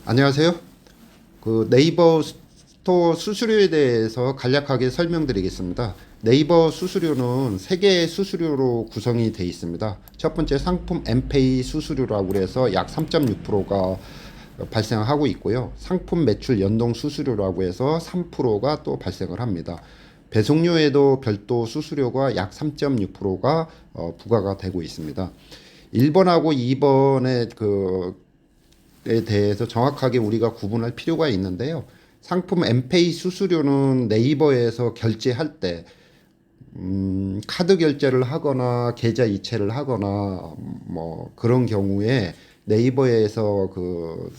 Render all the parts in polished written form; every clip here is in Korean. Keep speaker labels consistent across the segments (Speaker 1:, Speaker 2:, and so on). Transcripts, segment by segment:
Speaker 1: 안녕하세요. 그 네이버 스토어 수수료에 대해서 간략하게 설명드리겠습니다. 네이버 수수료는 세 개의 수수료로 구성이 되어 있습니다. 첫 번째 상품 엠페이 수수료라고 해서 약 3.6%가 발생하고 있고요. 상품 매출 연동 수수료라고 해서 3%가 또 발생을 합니다. 배송료에도 별도 수수료가 약 3.6%가 부과가 되고 있습니다. 1번하고 2번의 에 대해서 정확하게 우리가 구분할 필요가 있는데요. 상품 엠페이 수수료는 네이버에서 결제할 때 카드 결제를 하거나 계좌 이체를 하거나 뭐 그런 경우에 네이버에서 그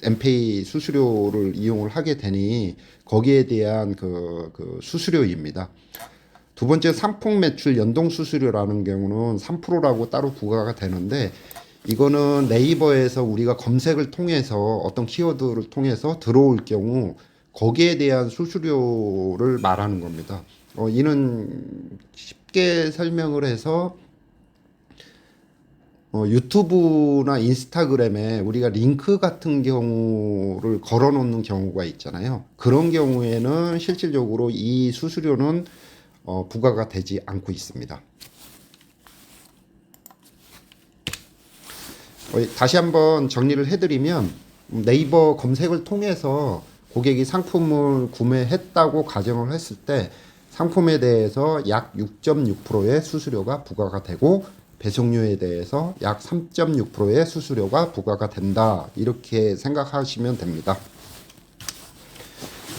Speaker 1: 엠페이 수수료를 이용을 하게 되니 거기에 대한 그 수수료입니다. 두 번째 상품 매출 연동 수수료라는 경우는 3%라고 따로 부과가 되는데 이거는 네이버에서 우리가 검색을 통해서 어떤 키워드를 통해서 들어올 경우 거기에 대한 수수료를 말하는 겁니다. 이는 쉽게 설명을 해서 유튜브나 인스타그램에 우리가 링크 같은 경우를 걸어 놓는 경우가 있잖아요. 그런 경우에는 실질적으로 이 수수료는 부과가 되지 않고 있습니다. 다시 한번 정리를 해드리면 네이버 검색을 통해서 고객이 상품을 구매했다고 가정을 했을 때 상품에 대해서 약 6.6%의 수수료가 부과가 되고 배송료에 대해서 약 3.6%의 수수료가 부과가 된다. 이렇게 생각하시면 됩니다.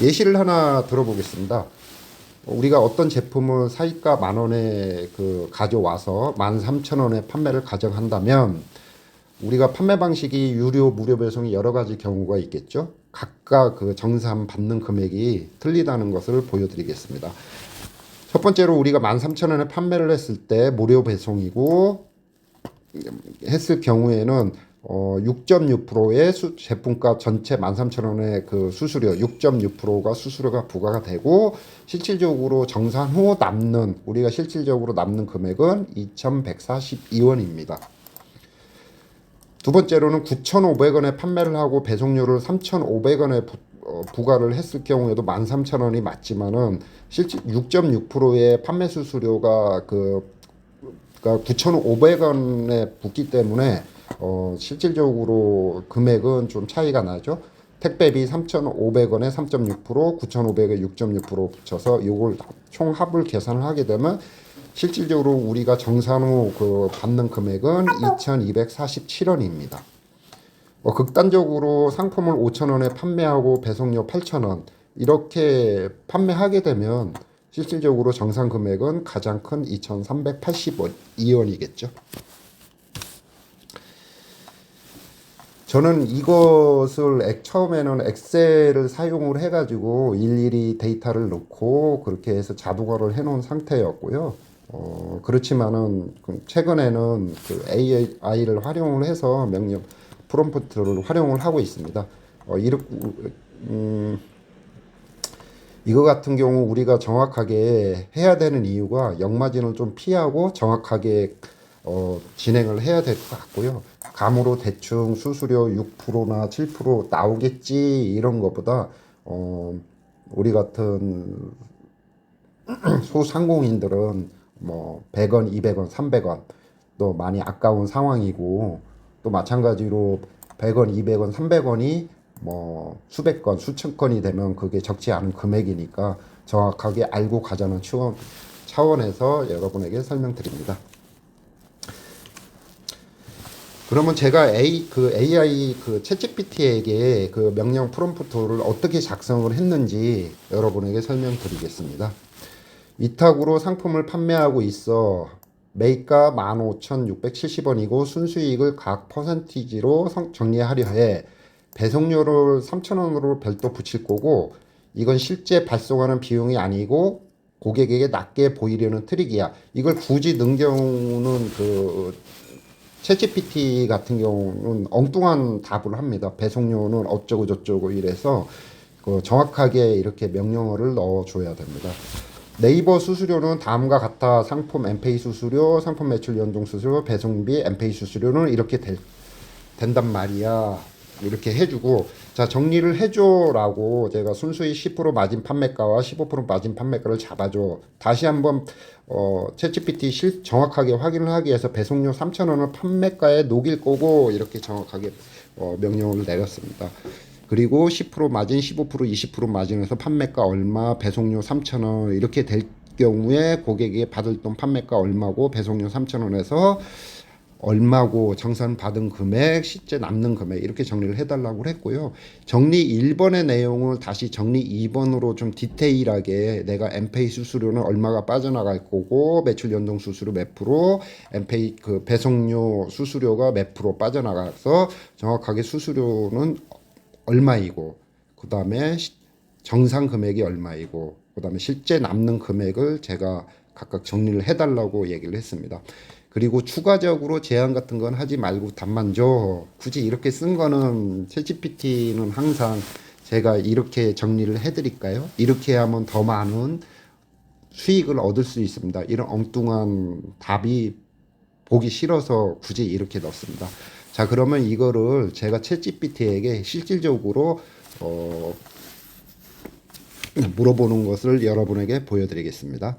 Speaker 1: 예시를 하나 들어보겠습니다. 우리가 어떤 제품을 사이가 10,000원에 가져와서 13,000원에 판매를 가정한다면 우리가 판매 방식이 유료, 무료 배송이 여러 가지 경우가 있겠죠. 각각 그 정산 받는 금액이 틀리다는 것을 보여드리겠습니다. 첫 번째로 우리가 13,000원에 판매를 했을 때 무료 배송이고 했을 경우에는 6.6%의 제품값 전체 13,000원의 그 수수료 6.6%가 수수료가 부과가 되고 실질적으로 정산 후 남는 우리가 실질적으로 남는 금액은 2,142원입니다. 두 번째로는 9,500원에 판매를 하고 배송료를 3,500원에 부과를 했을 경우에도 13,000원이 맞지만은 실제 6.6%의 판매 수수료가 9,500원에 붙기 때문에 실질적으로 금액은 좀 차이가 나죠. 택배비 3,500원에 3.6%, 9,500에 6.6% 붙여서 이걸 총 합을 계산을 하게 되면 실질적으로 우리가 정산 후 받는 금액은 2,247원입니다. 극단적으로 상품을 5,000원에 판매하고 배송료 8,000원 이렇게 판매하게 되면 실질적으로 정산 금액은 가장 큰 2,382원이겠죠. 저는 이것을 처음에는 엑셀을 사용을 해가지고 일일이 데이터를 넣고 그렇게 해서 자동화를 해놓은 상태였고요. 그렇지만은 최근에는 그 AI를 활용을 해서 명령 프롬프트를 활용을 하고 있습니다. 이거 같은 경우 우리가 정확하게 해야 되는 이유가 역마진을 좀 피하고 정확하게 진행을 해야 될 것 같고요. 감으로 대충 수수료 6%나 7% 나오겠지 이런 것보다 우리 같은 소상공인들은 뭐 100원, 200원, 300원 또 많이 아까운 상황이고 또 마찬가지로 100원, 200원, 300원이 뭐 수백 건, 수천 건이 되면 그게 적지 않은 금액이니까 정확하게 알고 가자는 차원에서 여러분에게 설명드립니다. 그러면 제가 AI 챗GPT에게 그 명령 프롬프트를 어떻게 작성을 했는지 여러분에게 설명드리겠습니다. 위탁으로 상품을 판매하고 있어 매가 15,670원이고 순수익을 각 퍼센티지로 정리하려 해 배송료를 3,000원으로 별도 붙일 거고 이건 실제 발송하는 비용이 아니고 고객에게 낮게 보이려는 트릭이야. 이걸 굳이 넣은 경우는 챗GPT 같은 경우는 엉뚱한 답을 합니다. 배송료는 어쩌고 저쩌고 이래서 정확하게 이렇게 명령어를 넣어줘야 됩니다. 네이버 수수료는 다음과 같아 상품 엠페이 수수료, 상품 매출 연동 수수료, 배송비 엠페이 수수료는 이렇게 된단 말이야. 이렇게 해주고, 자, 정리를 해줘라고 제가 순수히 10% 마진 판매가와 15% 마진 판매가를 잡아줘. 다시 한번 챗GPT 정확하게 확인을 하기 위해서 배송료 3,000원을 판매가에 녹일 거고, 이렇게 정확하게 명령을 내렸습니다. 그리고 10% 마진, 15%, 20% 마진에서 판매가 얼마, 배송료 3,000원 이렇게 될 경우에 고객이 받을 돈 판매가 얼마고 배송료 3,000원에서 얼마고 정산 받은 금액, 실제 남는 금액 이렇게 정리를 해달라고 했고요. 정리 1번의 내용을 다시 정리 2번으로 좀 디테일하게 내가 엠페이 수수료는 얼마가 빠져나갈 거고 매출 연동 수수료 몇 프로, 엠페이 그 배송료 수수료가 몇 프로 빠져나가서 정확하게 수수료는 얼마이고 그 다음에 정상 금액이 얼마이고 그 다음에 실제 남는 금액을 제가 각각 정리를 해달라고 얘기를 했습니다. 그리고 추가적으로 제한 같은 건 하지 말고 답만 줘. 굳이 이렇게 쓴 거는 챗GPT는 항상 제가 이렇게 정리를 해드릴까요? 이렇게 하면 더 많은 수익을 얻을 수 있습니다. 이런 엉뚱한 답이 보기 싫어서 굳이 이렇게 넣습니다. 자, 그러면 이거를 제가 챗GPT에게 실질적으로 물어보는 것을 여러분에게 보여드리겠습니다.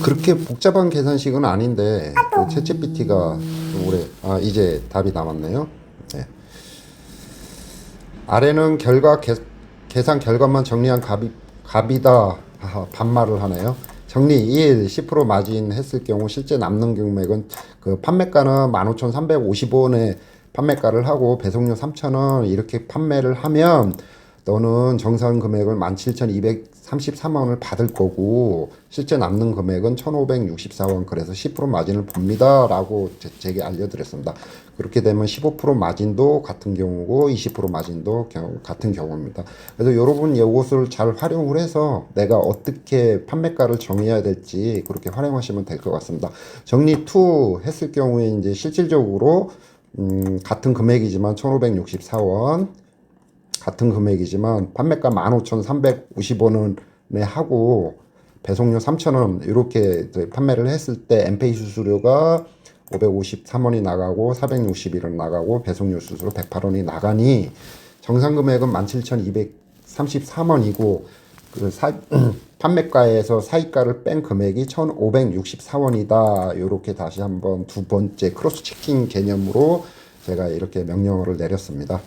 Speaker 1: 그렇게 복잡한 계산식은 아닌데 그 챗GPT가 오래 이제 답이 남았네요. 네. 아래는 계산 결과만 정리한 값이다. 반말을 하네요. 정리 1, 10% 마진 했을 경우 실제 남는 금액은 그 판매가는 15,350원에 판매가를 하고 배송료 3,000원 이렇게 판매를 하면 너는 정산 금액을 17,233원을 받을 거고 실제 남는 금액은 1,564원 그래서 10% 마진을 봅니다 라고 제게 알려드렸습니다. 그렇게 되면 15% 마진도 같은 경우고 20% 마진도 같은 경우입니다. 그래서 여러분 이것을 잘 활용을 해서 내가 어떻게 판매가를 정해야 될지 그렇게 활용하시면 될 것 같습니다. 정리 2 했을 경우에 이제 실질적으로 같은 금액이지만 1,564원 같은 금액이지만 판매가 15,350원에 하고 배송료 3,000원 이렇게 판매를 했을 때 엠페이 수수료가 553원이 나가고 461원 나가고 배송료 수수료 108원이 나가니 정상 금액은 17,233원이고 그 판매가에서 사이가를 뺀 금액이 1,564원이다. 이렇게 다시 한번 두 번째 크로스 체킹 개념으로 제가 이렇게 명령어를 내렸습니다.